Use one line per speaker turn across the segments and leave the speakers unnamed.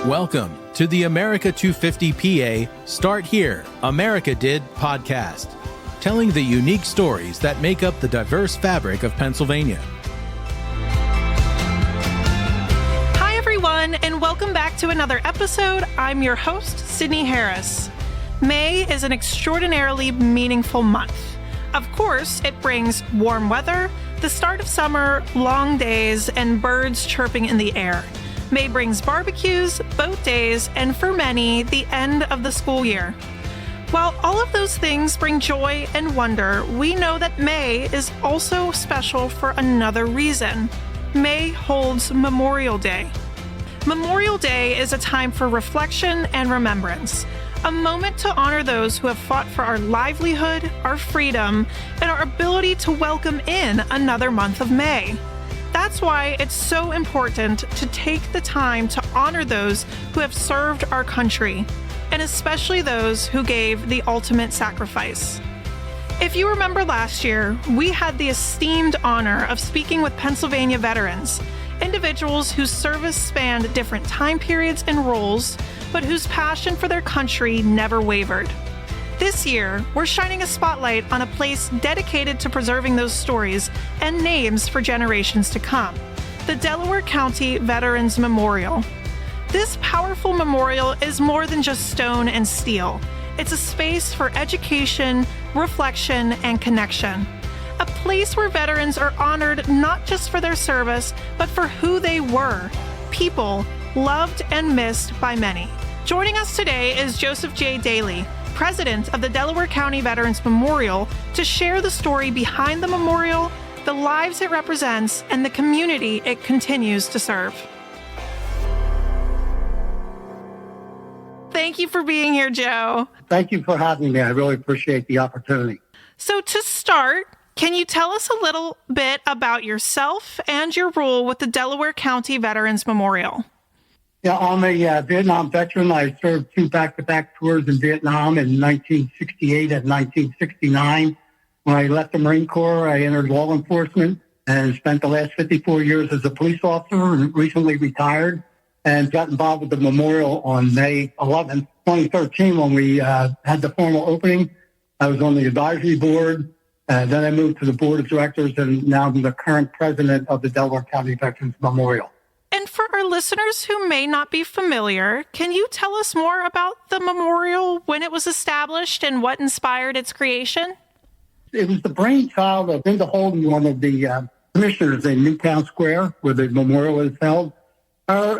Welcome to the America 250 PA Start Here, America Did podcast, telling the unique stories that make up the diverse fabric of Pennsylvania.
Hi, everyone, and welcome back to another episode. I'm your host, Sydney Harris. May is an extraordinarily meaningful month. Of course, it brings warm weather, the start of summer, long days, and birds chirping in the air. May brings barbecues, boat days, and for many, the end of the school year. While all of those things bring joy and wonder, we know that May is also special for another reason. May holds Memorial Day. Memorial Day is a time for reflection and remembrance, a moment to honor those who have fought for our livelihood, our freedom, and our ability to welcome in another month of May. That's why it's so important to take the time to honor those who have served our country, and especially those who gave the ultimate sacrifice. If you remember last year, we had the esteemed honor of speaking with Pennsylvania veterans, individuals whose service spanned different time periods and roles, but whose passion for their country never wavered. This year, we're shining a spotlight on a place dedicated to preserving those stories and names for generations to come, the Delaware County Veterans Memorial. This powerful memorial is more than just stone and steel. It's a space for education, reflection, and connection. A place where veterans are honored not just for their service, but for who they were, people loved and missed by many. Joining us today is Joseph J. Daly, president of the Delaware County Veterans Memorial, to share the story behind the memorial, the lives it represents, and the community it continues to serve. Thank you for being here, Joe.
Thank you for having me. I really appreciate the opportunity.
So to start, can you tell us a little bit about yourself and your role with the Delaware County Veterans Memorial?
Yeah, I'm a Vietnam veteran. I served two back-to-back tours in Vietnam in 1968 and 1969. When I left the Marine Corps, I entered law enforcement and spent the last 54 years as a police officer and recently retired and got involved with the memorial on May 11th, 2013, when we had the formal opening. I was on the advisory board. Then I moved to the board of directors, and now I'm the current president of the Delaware County Veterans Memorial.
And for our listeners who may not be familiar, can you tell us more about the memorial, when it was established, and what inspired its creation?
It was the brainchild of Linda Holden, one of the commissioners in Newtown Square, where the memorial is held. Her,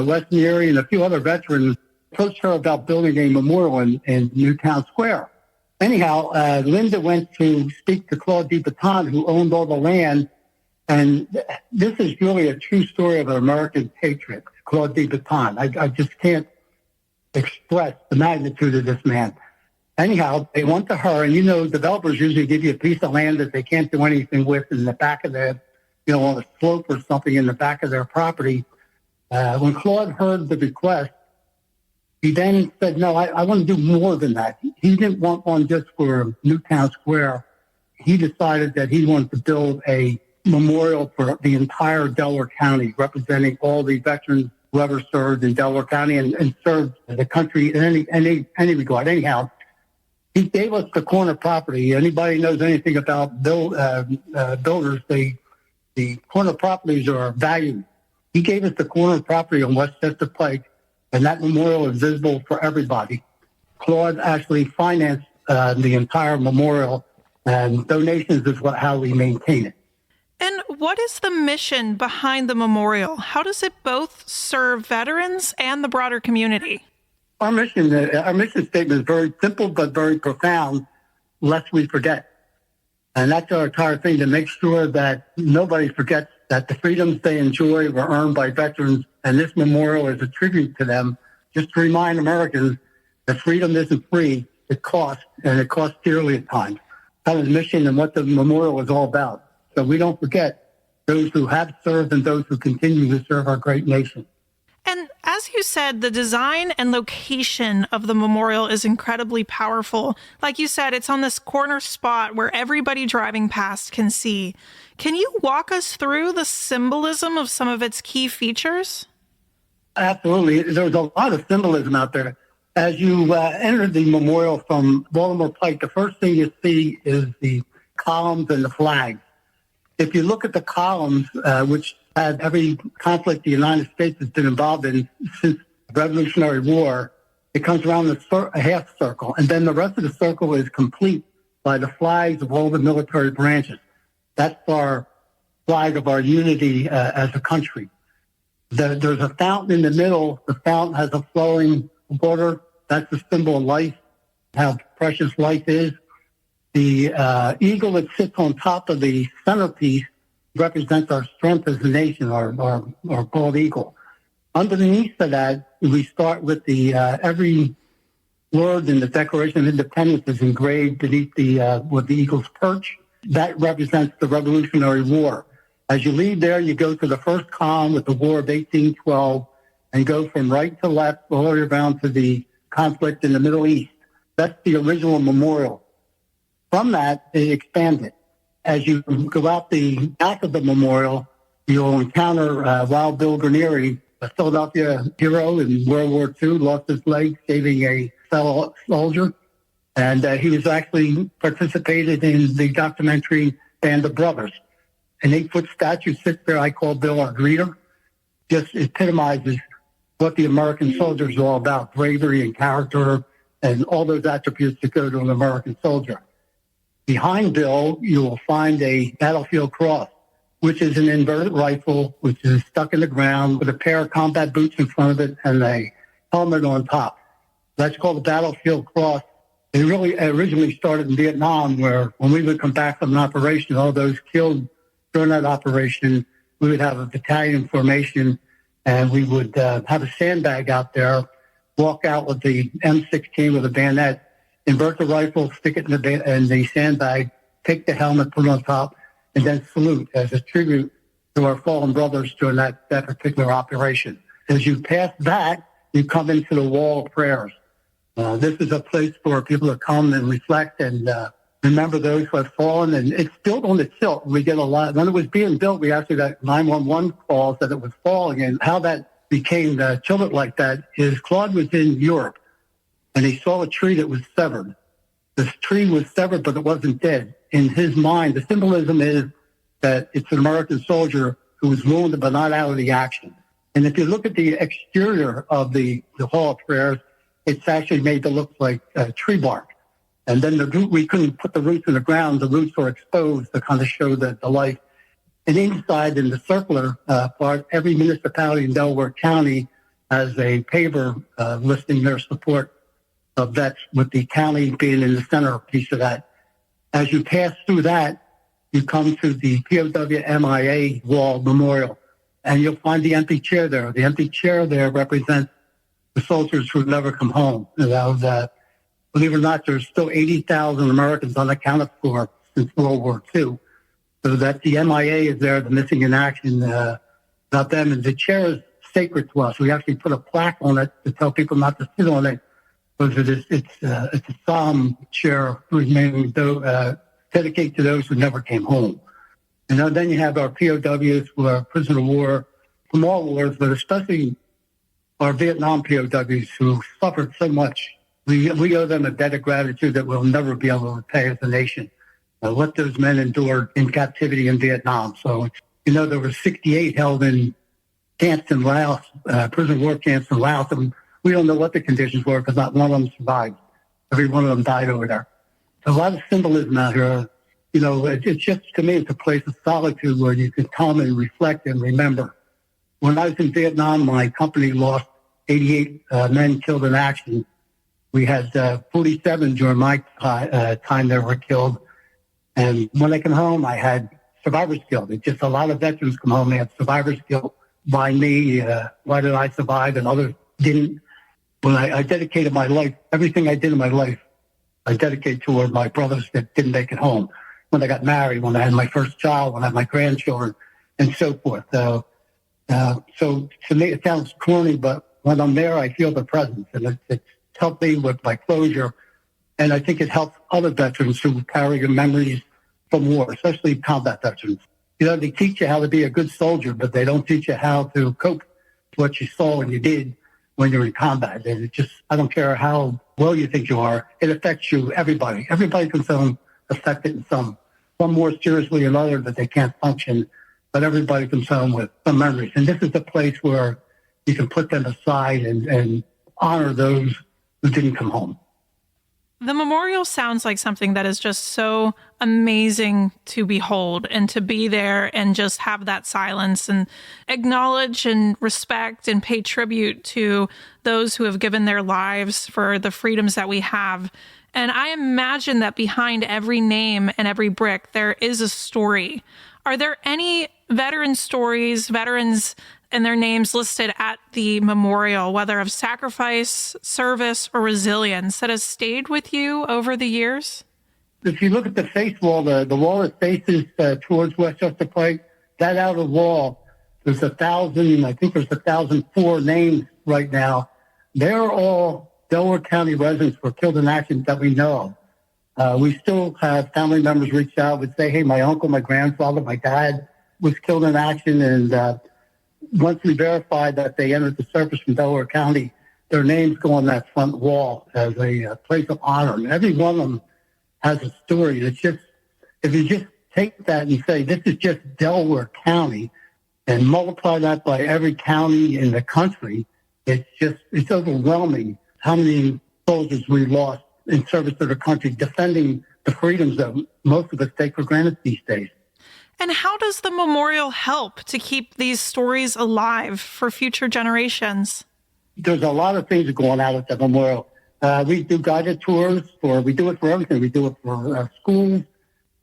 Wes Neary, and a few other veterans approached her about building a memorial in Newtown Square. Anyhow, Linda went to speak to Claude DeBaton, who owned all the land. And this is really a true story of an American patriot, Claude DeBaton. I just can't express the magnitude of this man. Anyhow, they went to her, and developers usually give you a piece of land that they can't do anything with in the back of their, on a slope or something in the back of their property. When Claude heard the request, he then said, no, I want to do more than that. He didn't want one just for Newtown Square. He decided that he wanted to build a memorial for the entire Delaware County, representing all the veterans who ever served in Delaware County and served the country in any regard. Anyhow, he gave us the corner property. Anybody knows anything about builders, the corner properties are valued. He gave us the corner property on Westchester Pike, and that memorial is visible for everybody. Claude actually financed the entire memorial, and donations is how we maintain it.
And what is the mission behind the memorial? How does it both serve veterans and the broader community?
Our mission statement is very simple but very profound, lest we forget. And that's our entire thing, to make sure that nobody forgets that the freedoms they enjoy were earned by veterans, and this memorial is a tribute to them, just to remind Americans that freedom isn't free, it costs, and it costs dearly at times. That's the mission and what the memorial is all about. So we don't forget those who have served and those who continue to serve our great nation.
And as you said, the design and location of the memorial is incredibly powerful. Like you said, it's on this corner spot where everybody driving past can see. Can you walk us through the symbolism of some of its key features?
Absolutely. There's a lot of symbolism out there. As you enter the memorial from Baltimore Pike, the first thing you see is the columns and the flags. If you look at the columns, which had every conflict the United States has been involved in since the Revolutionary War, it comes around a half circle. And then the rest of the circle is complete by the flags of all the military branches. That's our flag of our unity as a country. There's a fountain in the middle. The fountain has a flowing water. That's the symbol of life, how precious life is. The eagle that sits on top of the centerpiece represents our strength as a nation, our bald eagle. Underneath of that, we start with the every word in the Declaration of Independence is engraved beneath with the eagle's perch. That represents the Revolutionary War. As you leave there, you go to the first column with the War of 1812 and go from right to left all the way around to the conflict in the Middle East. That's the original memorial. From that, they expanded. As you go out the back of the memorial, you'll encounter Wild Bill Granieri, a Philadelphia hero in World War II, lost his leg saving a fellow soldier. And he was actually participated in the documentary Band of Brothers. An 8-foot statue sits there. I call Bill our greeter. Just epitomizes what the American soldier is all about, bravery and character and all those attributes that go to an American soldier. Behind Bill, you will find a battlefield cross, which is an inverted rifle, which is stuck in the ground with a pair of combat boots in front of it and a helmet on top. That's called the battlefield cross. It really originally started in Vietnam, where when we would come back from an operation, all those killed during that operation, we would have a battalion formation, and we would have a sandbag out there, walk out with the M16 with a bayonet, invert the rifle, stick it in the sandbag, take the helmet, put it on top, and then salute as a tribute to our fallen brothers during that particular operation. As you pass that, you come into the wall of prayers. This is a place for people to come and reflect and remember those who have fallen. And it's built on the tilt. We get a lot. When it was being built, we actually got 911 calls that it was falling. And how that became tilted like that is Claude was in Europe, and he saw a tree that was severed. This tree was severed, but it wasn't dead. In his mind, the symbolism is that it's an American soldier who was wounded but not out of the action. And if you look at the exterior of the Hall of Prayers, it's actually made to look like tree bark. And then we couldn't put the roots in the ground. The roots were exposed to kind of show the life. And inside, in the circular part, every municipality in Delaware County has a paper listing their support of vets, with the county being in the center piece of that. As you pass through that, you come to the POW MIA Wall Memorial, and you'll find the empty chair there. The empty chair there represents the soldiers who never come home. Believe it or not, there's still 80,000 Americans unaccounted for since World War II. So that the MIA is there, the missing in action, about them. And the chair is sacred to us. We actually put a plaque on it to tell people not to sit on it, because it's a solemn chair dedicated to those who never came home. And then you have our POWs who are prisoner of war from all wars, but especially our Vietnam POWs who suffered so much. We owe them a debt of gratitude that we'll never be able to pay as a nation. What those men endured in captivity in Vietnam. So, there were 68 held in camps in Laos, prison war camps in Laos, and we don't know what the conditions were because not one of them survived. Every one of them died over there. A lot of symbolism out here. It's just, to me, it's a place of solitude where you can come and reflect and remember. When I was in Vietnam, my company lost 88 men killed in action. We had 47 during my time that were killed. And when I came home, I had survivor's guilt. It's just a lot of veterans come home, they have survivor's guilt. Why me? Why did I survive and others didn't? When I dedicated my life, everything I did in my life, I dedicated toward my brothers that didn't make it home. When I got married, when I had my first child, when I had my grandchildren, and so forth. So to me, it sounds corny, but when I'm there, I feel the presence, and it's helped me with my closure. And I think it helps other veterans who carry the memories from war, especially combat veterans. They teach you how to be a good soldier, but they don't teach you how to cope what you saw and you did when you're in combat. And it just, I don't care how well you think you are, it affects you, everybody. Everybody can feel affected in some more seriously than others that they can't function, but everybody can feel with some memories. And this is a place where you can put them aside and honor those who didn't come home.
The memorial sounds like something that is just so amazing to behold and to be there and just have that silence and acknowledge and respect and pay tribute to those who have given their lives for the freedoms that we have. And I imagine that behind every name and every brick, there is a story. Are there any veteran stories, veterans and their names listed at the memorial, whether of sacrifice, service, or resilience, that has stayed with you over the years?
If you look at the face wall, the wall that faces towards Westchester Pike, that outer wall, there's 1,004 names right now. They're all Delaware County residents who were killed in action that we know of. We still have family members reach out and say, hey, my uncle, my grandfather, my dad was killed in action, and once we verified that they entered the service from Delaware County, their names go on that front wall as a place of honor. And every one of them has a story. It's just, if you just take that and say, this is just Delaware County, and multiply that by every county in the country, it's overwhelming how many soldiers we lost in service to the country, defending the freedoms that most of us take for granted these days.
And how does the memorial help to keep these stories alive for future generations?
There's a lot of things going on at the memorial. We do guided tours, we do it for everything. We do it for schools,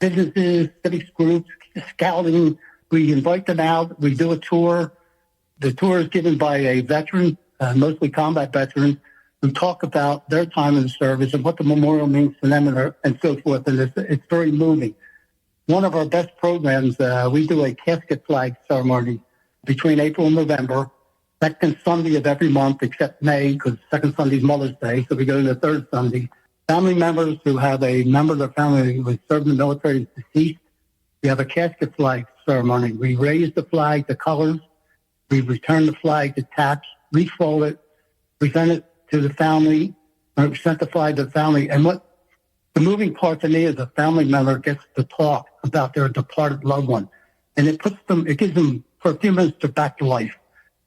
businesses, civics groups, scouting. We invite them out. We do a tour. The tour is given by a veteran, mostly combat veterans, who talk about their time in the service and what the memorial means to them and so forth. And it's very moving. One of our best programs, we do a casket flag ceremony between April and November, second Sunday of every month except May, because second Sunday is Mother's Day, so we go to the third Sunday. Family members who have a member of their family who has served in the military is deceased, we have a casket flag ceremony. We raise the flag, the colors, we return the flag detached, refold it, present it to the family, present the flag to the family, and what the moving part to me is a family member gets to talk about their departed loved one. And it gives them, for a few minutes, they're back to life.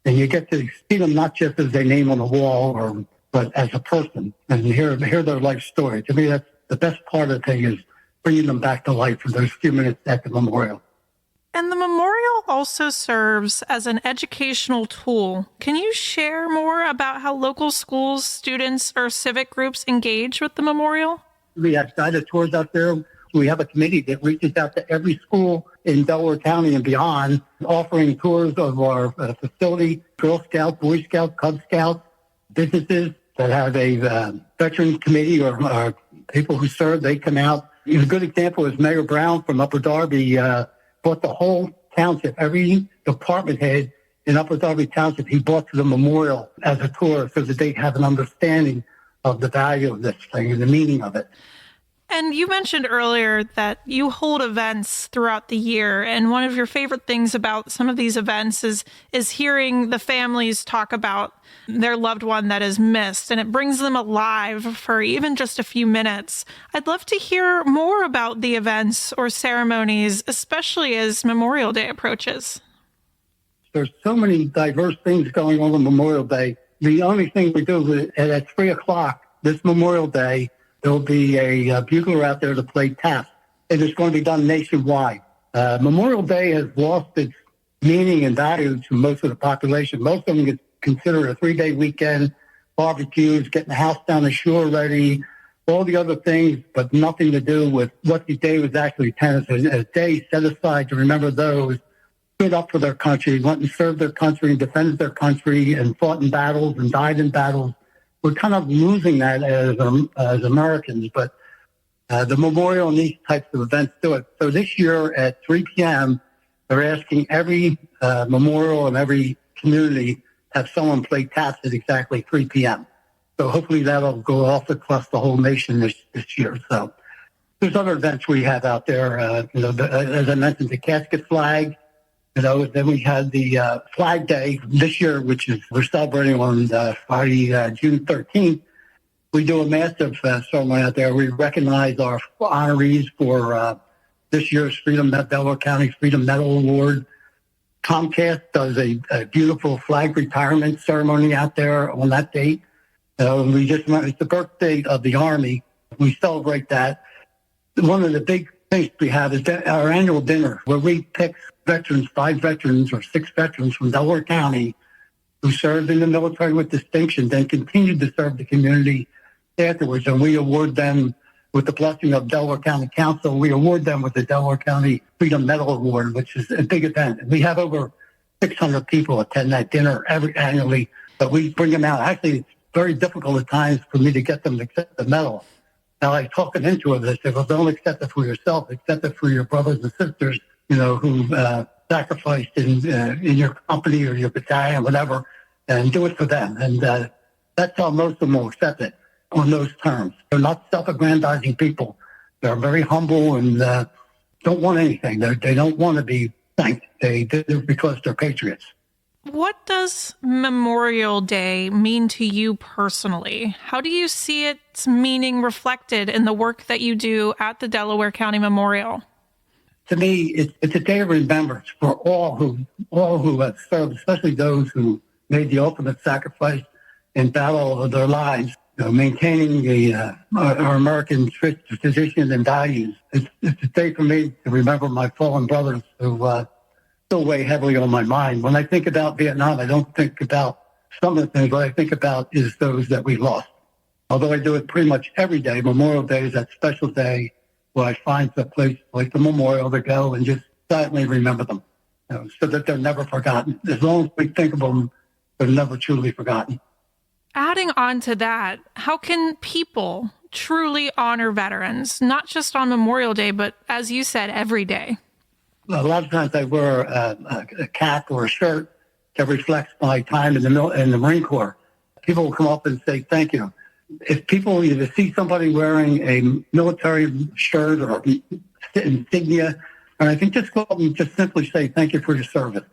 And you get to see them not just as their name on the wall, but as a person, and hear their life story. To me, that's the best part of the thing, is bringing them back to life for those few minutes at the memorial.
And the memorial also serves as an educational tool. Can you share more about how local schools, students, or civic groups engage with the memorial?
We have guided tours out there. We have a committee that reaches out to every school in Delaware County and beyond, offering tours of our facility, Girl Scouts, Boy Scouts, Cub Scouts, businesses that have a veteran committee or people who serve. They come out. A good example is Mayor Brown from Upper Darby brought the whole township, every department head in Upper Darby Township, he brought to the memorial as a tour so that they have an understanding of the value of this thing and the meaning of it.
And you mentioned earlier that you hold events throughout the year, and one of your favorite things about some of these events is hearing the families talk about their loved one that is missed, and it brings them alive for even just a few minutes. I'd love to hear more about the events or ceremonies, especially as Memorial Day approaches.
There's so many diverse things going on Memorial Day. The only thing we do is at 3 o'clock this Memorial Day, there'll be a bugler out there to play taps, and it's going to be done nationwide. Memorial Day has lost its meaning and value to most of the population. Most of them get considered a 3-day weekend, barbecues, getting the house down the shore ready, all the other things, but nothing to do with what the day was actually intended. A day set aside to remember those stood up for their country, went and served their country and defended their country and fought in battles and died in battles. We're kind of losing that as Americans, but the memorial and these types of events do it. So this year at 3 p.m., they're asking every memorial and every community have someone play taps at exactly 3 p.m. So hopefully that'll go off across the whole nation this year. So there's other events we have out there. As I mentioned, the casket flag. Then we had the Flag Day this year, which is we're celebrating on Friday, June 13th. We do a massive ceremony out there. We recognize our honorees for this year's Delaware County Freedom Medal Award. Comcast does a beautiful flag retirement ceremony out there on that date. It's the birthday of the Army. We celebrate that. One of the big things we have is our annual dinner, where we pick veterans, 5 veterans or 6 veterans from Delaware County who served in the military with distinction, then continued to serve the community afterwards. And we award them with the blessing of Delaware County Council. We award them with the Delaware County Freedom Medal Award, which is a big event. And we have over 600 people attend that dinner annually, but we bring them out. Actually, it's very difficult at times for me to get them to accept the medal. Now, I talk them into it. They say, well, don't accept it for yourself. Accept it for your brothers and sisters, who sacrificed in your company or your battalion, whatever, and do it for them. And that's how most of them will accept it on those terms. They're not self-aggrandizing people. They're very humble and don't want anything. They don't want to be thanked. They do it because they're patriots.
What does Memorial Day mean to you personally? How do you see its meaning reflected in the work that you do at the Delaware County Memorial?
To me, it's a day of remembrance for all who have served, especially those who made the ultimate sacrifice in battle of their lives, maintaining our American traditions and values. It's a day for me to remember my fallen brothers who still weigh heavily on my mind. When I think about Vietnam, I don't think about some of the things. What I think about is those that we lost. Although I do it pretty much every day, Memorial Day is that special day where I find a place like the memorial to go and just silently remember them, so that they're never forgotten. As long as we think of them, they're never truly forgotten.
Adding on to that, how can people truly honor veterans, not just on Memorial Day, but as you said, every day?
A lot of times I wear a cap or a shirt that reflects my time in the Marine Corps. People will come up and say, thank you. If people either see somebody wearing a military shirt or insignia, and I think just go up and just simply say, thank you for your service.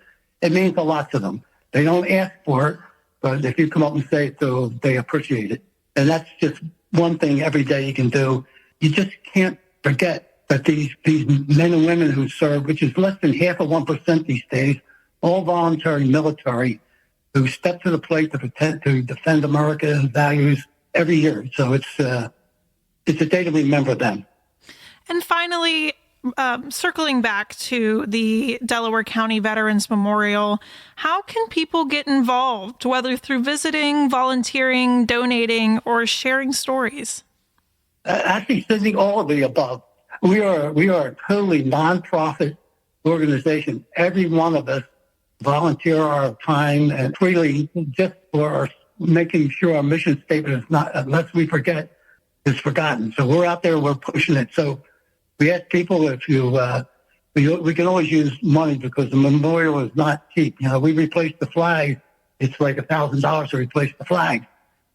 It means a lot to them. They don't ask for it, but if you come up and say it, so they appreciate it. And that's just one thing every day you can do. You just can't forget that these men and women who serve, which is less than 0.5% these days, all voluntary military, who step to the plate to defend America's values every year. So it's a day to remember them.
And finally, circling back to the Delaware County Veterans Memorial, how can people get involved, whether through visiting, volunteering, donating, or sharing stories?
Actually, Sydney, all of the above. We are a totally nonprofit organization. Every one of us volunteer our time and freely just for making sure our mission statement is not, unless we forget, is forgotten. So we're out there, we're pushing it. So we ask people if we can always use money because the memorial is not cheap. We replace the flag. It's like $1,000 to replace the flag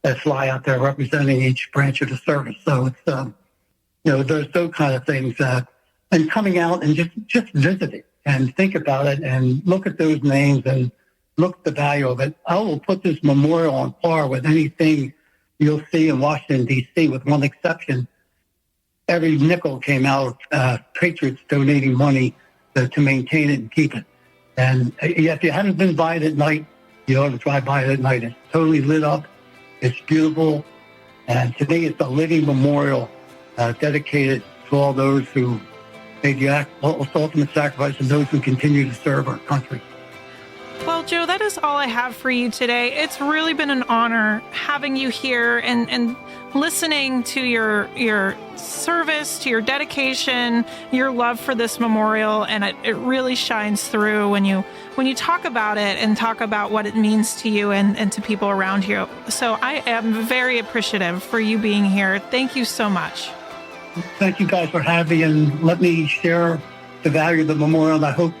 that fly out there representing each branch of the service. So it's, there's those kind of things. And coming out and just visit it and think about it and look at those names and look at the value of it. I will put this memorial on par with anything you'll see in Washington, D.C., with one exception. Every nickel came out of patriots donating money to maintain it and keep it. And if you haven't been by it at night, you ought to drive by it at night. It's totally lit up. It's beautiful. And to me, it's a living memorial dedicated to all those who made the ultimate sacrifice and those who continue to serve our country.
Well, Joe, that is all I have for you today. It's really been an honor having you here and listening to your service, to your dedication, your love for this memorial, and it really shines through when you talk about it and talk about what it means to you and to people around you. So I am very appreciative for you being here. Thank you so much.
Thank you guys for having me, and let me share the value of the memorial. And I hope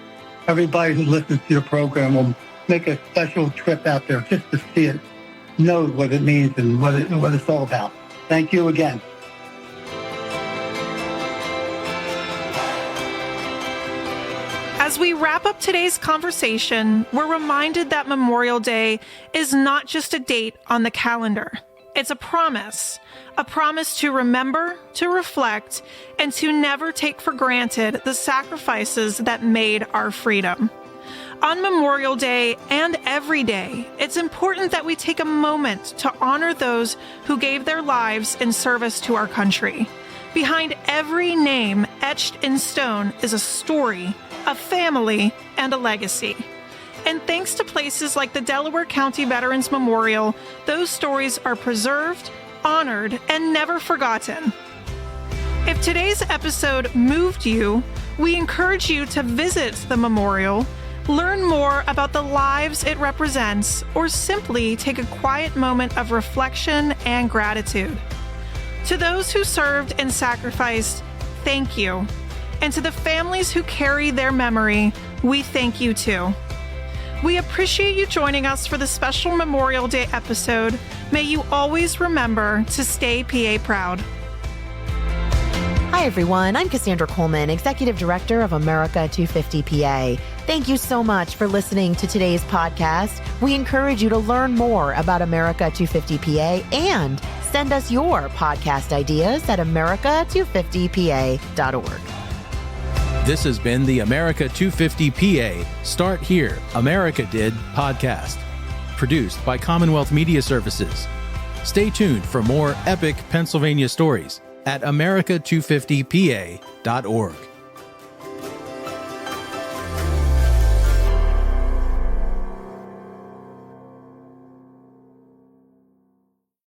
everybody who listens to your program will make a special trip out there just to see it, know what it means and what it's all about. Thank you again.
As we wrap up today's conversation, we're reminded that Memorial Day is not just a date on the calendar. It's a promise to remember, to reflect, and to never take for granted the sacrifices that made our freedom. On Memorial Day and every day, it's important that we take a moment to honor those who gave their lives in service to our country. Behind every name etched in stone is a story, a family, and a legacy. And thanks to places like the Delaware County Veterans Memorial, those stories are preserved, honored, and never forgotten. If today's episode moved you, we encourage you to visit the memorial, learn more about the lives it represents, or simply take a quiet moment of reflection and gratitude. To those who served and sacrificed, thank you. And to the families who carry their memory, we thank you too. We appreciate you joining us for the special Memorial Day episode. May you always remember to stay PA proud.
Hi, everyone. I'm Cassandra Coleman, Executive Director of America 250 PA. Thank you so much for listening to today's podcast. We encourage you to learn more about America 250 PA and send us your podcast ideas at america250pa.org.
This has been the America 250 PA Start Here, America Did podcast, produced by Commonwealth Media Services. Stay tuned for more epic Pennsylvania stories at america250pa.org.